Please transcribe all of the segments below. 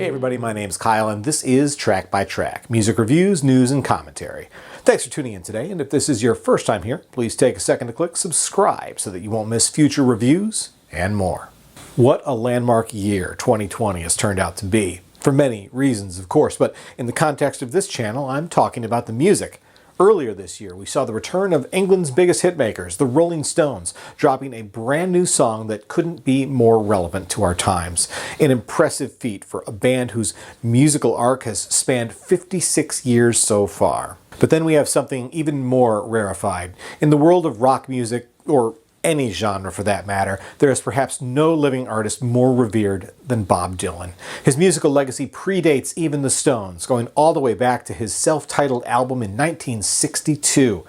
Hey everybody, my name's Kyle and this is Track by Track, music reviews, news, and commentary. Thanks for tuning in today, and if this is your first time here, please take a second to click subscribe so that you won't miss future reviews and more. What a landmark year 2020 has turned out to be. For many reasons, of course, but in the context of this channel, I'm talking about the music. Earlier this year, we saw the return of England's biggest hitmakers, the Rolling Stones, dropping a brand new song that couldn't be more relevant to our times. An impressive feat for a band whose musical arc has spanned 56 years so far. But then we have something even more rarefied. In the world of rock music, or any genre for that matter, there is perhaps no living artist more revered than Bob Dylan. His musical legacy predates even the Stones, going all the way back to his self-titled album in 1962.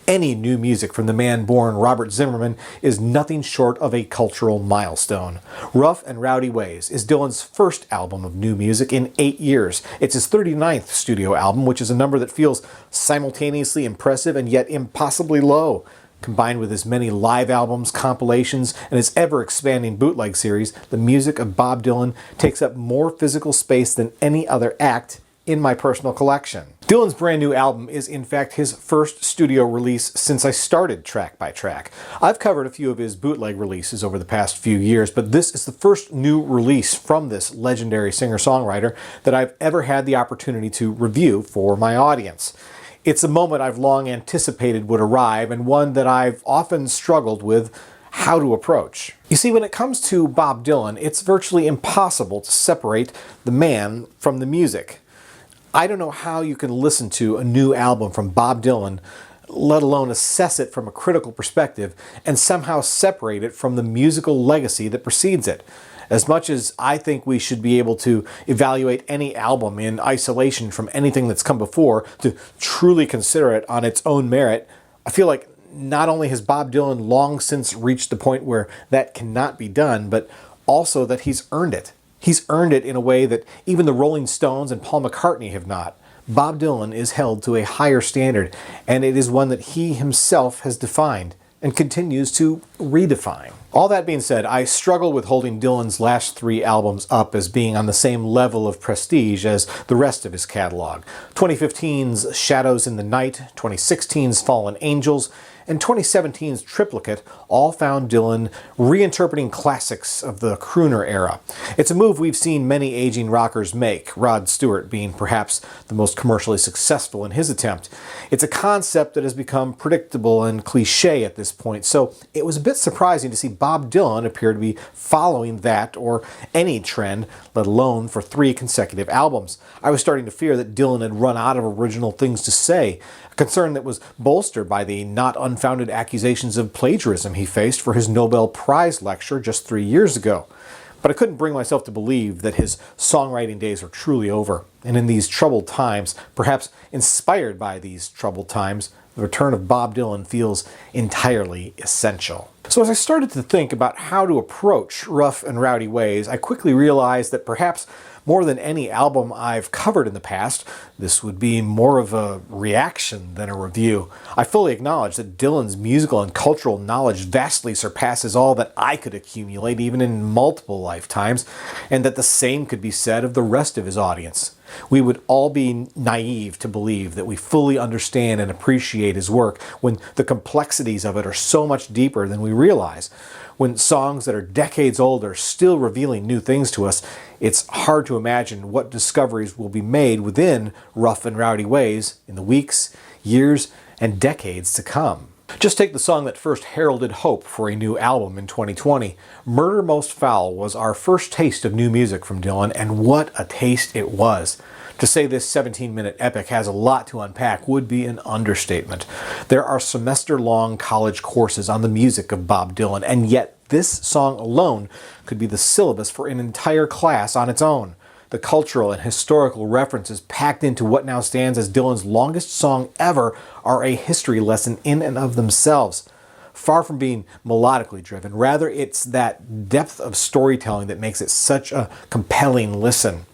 Any new music from the man born Robert Zimmerman is nothing short of a cultural milestone. Rough and Rowdy Ways is Dylan's first album of new music in 8 years. It's his 39th studio album, which is a number that feels simultaneously impressive and yet impossibly low. Combined with his many live albums, compilations, and his ever-expanding bootleg series, the music of Bob Dylan takes up more physical space than any other act in my personal collection. Dylan's brand new album is in fact his first studio release since I started Track by Track. I've covered a few of his bootleg releases over the past few years, but this is the first new release from this legendary singer-songwriter that I've ever had the opportunity to review for my audience. It's a moment I've long anticipated would arrive, and one that I've often struggled with how to approach. You see, when it comes to Bob Dylan, it's virtually impossible to separate the man from the music. I don't know how you can listen to a new album from Bob Dylan, let alone assess it from a critical perspective, and somehow separate it from the musical legacy that precedes it. As much as I think we should be able to evaluate any album in isolation from anything that's come before to truly consider it on its own merit, I feel like not only has Bob Dylan long since reached the point where that cannot be done, but also that he's earned it. He's earned it in a way that even the Rolling Stones and Paul McCartney have not. Bob Dylan is held to a higher standard, and it is one that he himself has defined and continues to redefine. All that being said, I struggle with holding Dylan's last 3 albums up as being on the same level of prestige as the rest of his catalog. 2015's Shadows in the Night, 2016's Fallen Angels, and 2017's Triplicate all found Dylan reinterpreting classics of the crooner era. It's a move we've seen many aging rockers make, Rod Stewart being perhaps the most commercially successful in his attempt. It's a concept that has become predictable and cliche at this point, so it was a bit surprising to see Bob Dylan appear to be following that or any trend, let alone for 3 consecutive albums. I was starting to fear that Dylan had run out of original things to say, a concern that was bolstered by the not unfounded accusations of plagiarism he faced for his Nobel Prize lecture just 3 years ago. But I couldn't bring myself to believe that his songwriting days were truly over. And in these troubled times, perhaps inspired by these troubled times, the return of Bob Dylan feels entirely essential. So as I started to think about how to approach Rough and Rowdy Ways, I quickly realized that perhaps more than any album I've covered in the past, this would be more of a reaction than a review. I fully acknowledge that Dylan's musical and cultural knowledge vastly surpasses all that I could accumulate even in multiple lifetimes, and that the same could be said of the rest of his audience. We would all be naive to believe that we fully understand and appreciate his work when the complexities of it are so much deeper than we realize. When songs that are decades old are still revealing new things to us, it's hard to imagine what discoveries will be made within Rough and Rowdy Ways in the weeks, years, and decades to come. Just take the song that first heralded hope for a new album in 2020. Murder Most Foul was our first taste of new music from Dylan, and what a taste it was. To say this 17-minute epic has a lot to unpack would be an understatement. There are semester-long college courses on the music of Bob Dylan, and yet this song alone could be the syllabus for an entire class on its own. The cultural and historical references packed into what now stands as Dylan's longest song ever are a history lesson in and of themselves. Far from being melodically driven, rather it's that depth of storytelling that makes it such a compelling listen.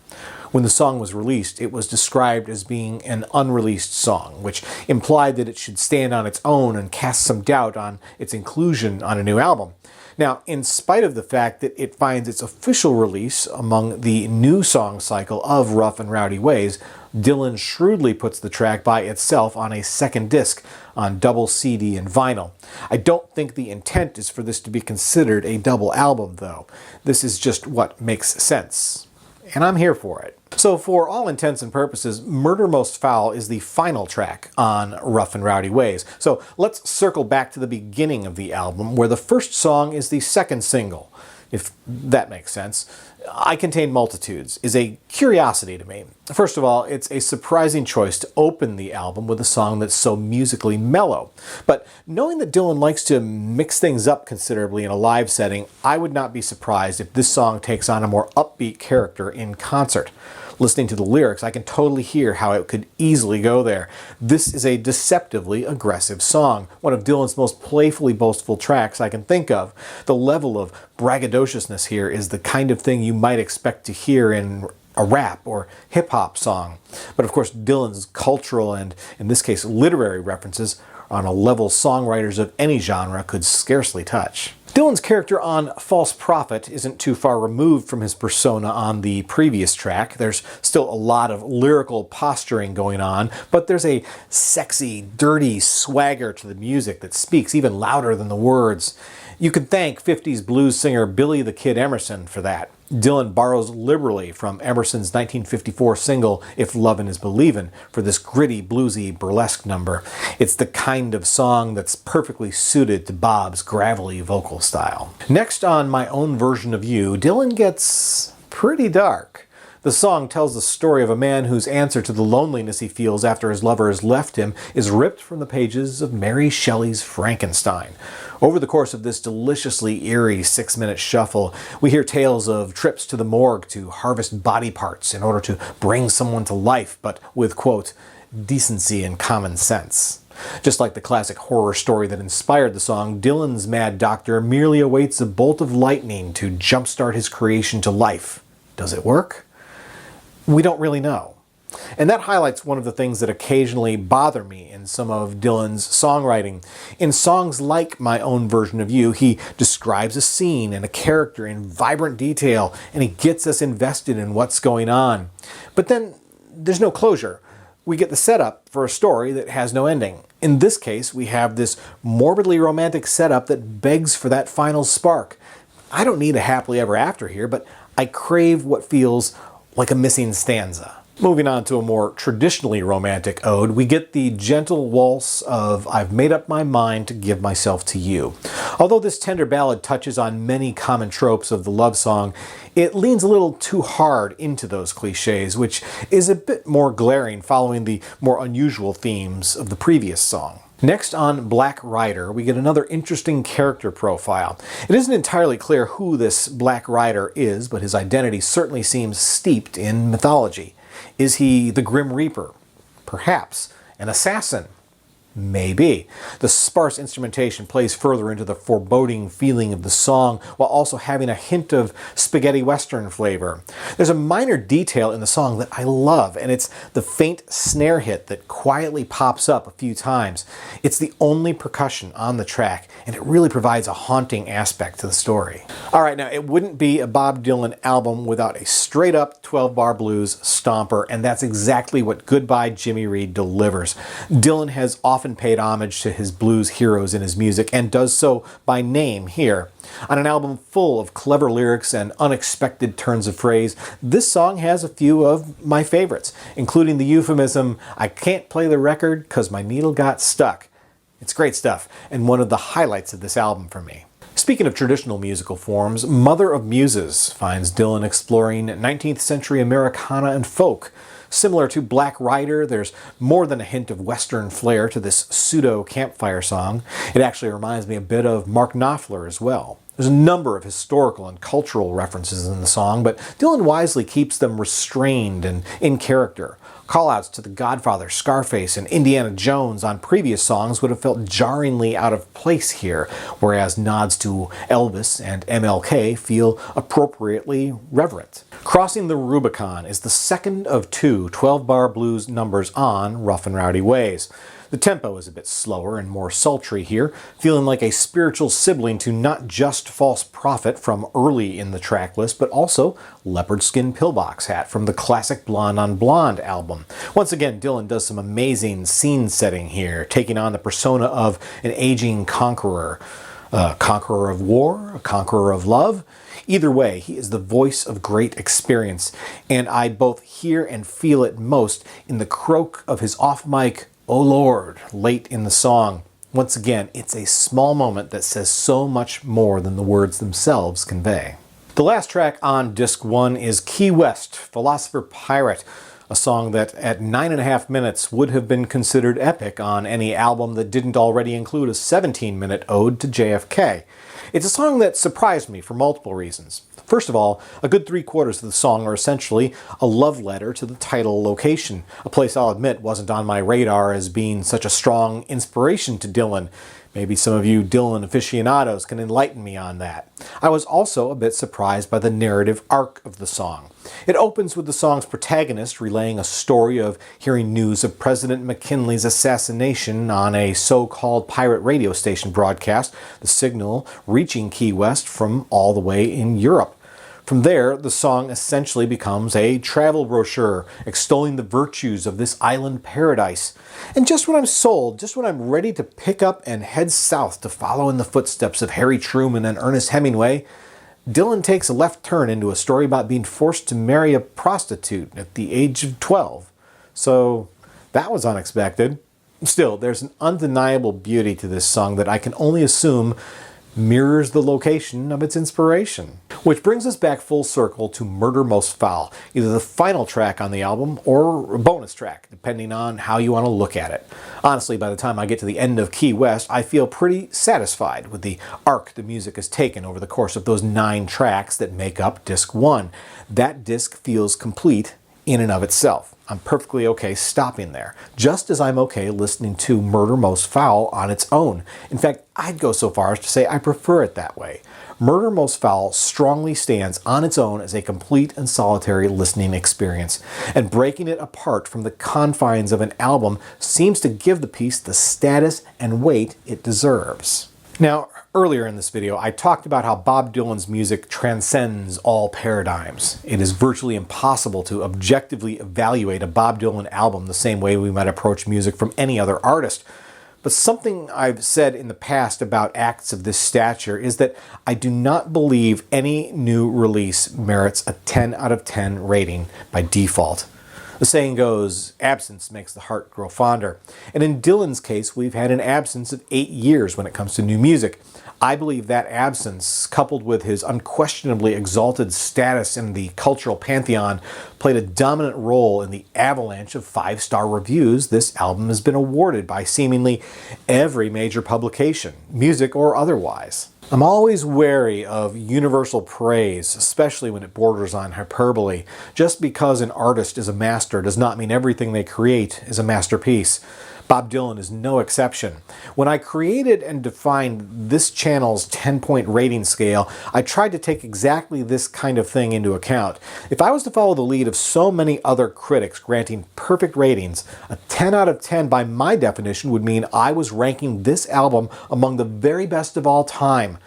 When the song was released, it was described as being an unreleased song, which implied that it should stand on its own and cast some doubt on its inclusion on a new album. Now, in spite of the fact that it finds its official release among the new song cycle of Rough and Rowdy Ways, Dylan shrewdly puts the track by itself on a second disc on double CD and vinyl. I don't think the intent is for this to be considered a double album, though. This is just what makes sense. And I'm here for it. So for all intents and purposes, Murder Most Foul is the final track on Rough and Rowdy Ways. So let's circle back to the beginning of the album, where the first song is the second single, if that makes sense. I Contain Multitudes is a curiosity to me. First of all, it's a surprising choice to open the album with a song that's so musically mellow. But knowing that Dylan likes to mix things up considerably in a live setting, I would not be surprised if this song takes on a more upbeat character in concert. Listening to the lyrics, I can totally hear how it could easily go there. This is a deceptively aggressive song, one of Dylan's most playfully boastful tracks I can think of. The level of braggadociousness here is the kind of thing you might expect to hear in a rap or hip-hop song. But of course, Dylan's cultural and, in this case, literary references are on a level songwriters of any genre could scarcely touch. Dylan's character on False Prophet isn't too far removed from his persona on the previous track. There's still a lot of lyrical posturing going on, but there's a sexy, dirty swagger to the music that speaks even louder than the words. You can thank 50s blues singer Billy the Kid Emerson for that. Dylan borrows liberally from Emerson's 1954 single, If Lovin' Is Believin', for this gritty, bluesy, burlesque number. It's the kind of song that's perfectly suited to Bob's gravelly vocal style. Next on My Own Version of You, Dylan gets pretty dark. The song tells the story of a man whose answer to the loneliness he feels after his lover has left him is ripped from the pages of Mary Shelley's Frankenstein. Over the course of this deliciously eerie 6-minute shuffle, we hear tales of trips to the morgue to harvest body parts in order to bring someone to life, but with, quote, decency and common sense. Just like the classic horror story that inspired the song, Dylan's mad doctor merely awaits a bolt of lightning to jumpstart his creation to life. Does it work? We don't really know. And that highlights one of the things that occasionally bother me in some of Dylan's songwriting. In songs like My Own Version of You, he describes a scene and a character in vibrant detail, and he gets us invested in what's going on. But then there's no closure. We get the setup for a story that has no ending. In this case, we have this morbidly romantic setup that begs for that final spark. I don't need a happily ever after here, but I crave what feels like a missing stanza. Moving on to a more traditionally romantic ode, we get the gentle waltz of I've made up my mind to give myself to you. Although this tender ballad touches on many common tropes of the love song, it leans a little too hard into those cliches, which is a bit more glaring following the more unusual themes of the previous song. Next on Black Rider, we get another interesting character profile. It isn't entirely clear who this Black Rider is, but his identity certainly seems steeped in mythology. Is he the Grim Reaper? Perhaps. An assassin? Maybe. The sparse instrumentation plays further into the foreboding feeling of the song while also having a hint of spaghetti western flavor. There's a minor detail in the song that I love, and it's the faint snare hit that quietly pops up a few times. It's the only percussion on the track, and it really provides a haunting aspect to the story. All right, now it wouldn't be a Bob Dylan album without a straight-up 12-bar blues stomper, and that's exactly what Goodbye Jimmy Reed delivers. Dylan has often paid homage to his blues heroes in his music, and does so by name here. On an album full of clever lyrics and unexpected turns of phrase, this song has a few of my favorites, including the euphemism, I can't play the record 'cause my needle got stuck. It's great stuff, and one of the highlights of this album for me. Speaking of traditional musical forms, Mother of Muses finds Dylan exploring 19th century Americana and folk. Similar to Black Rider, there's more than a hint of Western flair to this pseudo-campfire song. It actually reminds me a bit of Mark Knopfler as well. There's a number of historical and cultural references in the song, but Dylan wisely keeps them restrained and in character. Callouts to The Godfather, Scarface, and Indiana Jones on previous songs would have felt jarringly out of place here, whereas nods to Elvis and MLK feel appropriately reverent. Crossing the Rubicon is the second of two 12-bar blues numbers on Rough and Rowdy Ways. The tempo is a bit slower and more sultry here, feeling like a spiritual sibling to not just False Prophet from early in the track list, but also Leopard Skin Pillbox Hat from the classic Blonde on Blonde album. Once again, Dylan does some amazing scene setting here, taking on the persona of an aging conqueror. A conqueror of war, a conqueror of love. Either way, he is the voice of great experience, and I both hear and feel it most in the croak of his off-mic "Oh Lord" late in the song. Once again, it's a small moment that says so much more than the words themselves convey. The last track on Disc 1 is Key West, Philosopher Pirate, a song that at 9.5 minutes would have been considered epic on any album that didn't already include a 17-minute ode to JFK. It's a song that surprised me for multiple reasons. First of all, a good 3/4 of the song are essentially a love letter to the title location, a place I'll admit wasn't on my radar as being such a strong inspiration to Dylan. Maybe some of you Dylan aficionados can enlighten me on that. I was also a bit surprised by the narrative arc of the song. It opens with the song's protagonist relaying a story of hearing news of President McKinley's assassination on a so-called pirate radio station broadcast, the signal reaching Key West from all the way in Europe. From there, the song essentially becomes a travel brochure extolling the virtues of this island paradise. And just when I'm sold, just when I'm ready to pick up and head south to follow in the footsteps of Harry Truman and Ernest Hemingway, Dylan takes a left turn into a story about being forced to marry a prostitute at the age of 12. So that was unexpected. Still, there's an undeniable beauty to this song that I can only assume mirrors the location of its inspiration. Which brings us back full circle to Murder Most Foul, either the final track on the album or a bonus track, depending on how you want to look at it. Honestly, by the time I get to the end of Key West, I feel pretty satisfied with the arc the music has taken over the course of those 9 tracks that make up Disc 1. That disc feels complete in and of itself. I'm perfectly okay stopping there, just as I'm okay listening to Murder Most Foul on its own. In fact, I'd go so far as to say I prefer it that way. Murder Most Foul strongly stands on its own as a complete and solitary listening experience, and breaking it apart from the confines of an album seems to give the piece the status and weight it deserves. Now, earlier in this video, I talked about how Bob Dylan's music transcends all paradigms. It is virtually impossible to objectively evaluate a Bob Dylan album the same way we might approach music from any other artist. But something I've said in the past about acts of this stature is that I do not believe any new release merits a 10 out of 10 rating by default. The saying goes, absence makes the heart grow fonder. And in Dylan's case, we've had an absence of 8 years when it comes to new music. I believe that absence, coupled with his unquestionably exalted status in the cultural pantheon, played a dominant role in the avalanche of 5-star reviews this album has been awarded by seemingly every major publication, music or otherwise. I'm always wary of universal praise, especially when it borders on hyperbole. Just because an artist is a master does not mean everything they create is a masterpiece. Bob Dylan is no exception. When I created and defined this channel's 10-point rating scale, I tried to take exactly this kind of thing into account. If I was to follow the lead of so many other critics granting perfect ratings, a 10 out of 10 by my definition would mean I was ranking this album among the very best of all time.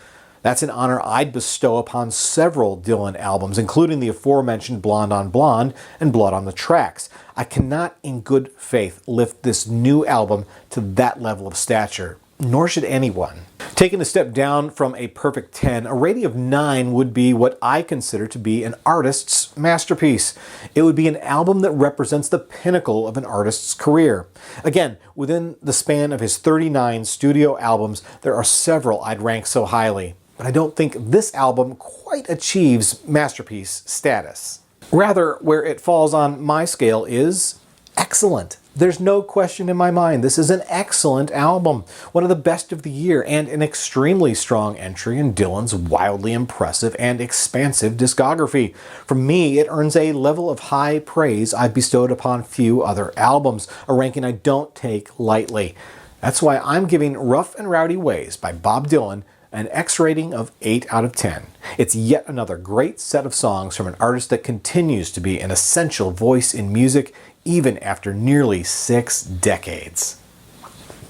That's an honor I'd bestow upon several Dylan albums, including the aforementioned Blonde on Blonde and Blood on the Tracks. I cannot in good faith lift this new album to that level of stature, nor should anyone. Taking a step down from a perfect 10, a rating of 9 would be what I consider to be an artist's masterpiece. It would be an album that represents the pinnacle of an artist's career. Again, within the span of his 39 studio albums, there are several I'd rank so highly. But I don't think this album quite achieves masterpiece status. Rather, where it falls on my scale is excellent. There's no question in my mind. This is an excellent album, one of the best of the year, and an extremely strong entry in Dylan's wildly impressive and expansive discography. For me, it earns a level of high praise I've bestowed upon few other albums, a ranking I don't take lightly. That's why I'm giving Rough and Rowdy Ways by Bob Dylan an X rating of 8 out of 10. It's yet another great set of songs from an artist that continues to be an essential voice in music even after nearly 6 decades.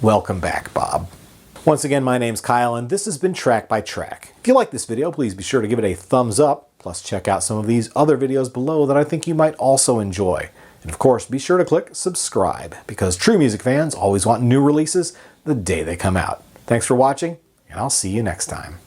Welcome back, Bob. Once again, my name's Kyle, and this has been Track by Track. If you like this video, please be sure to give it a thumbs up, plus check out some of these other videos below that I think you might also enjoy. And of course, be sure to click subscribe, because true music fans always want new releases the day they come out. Thanks for watching, and I'll see you next time.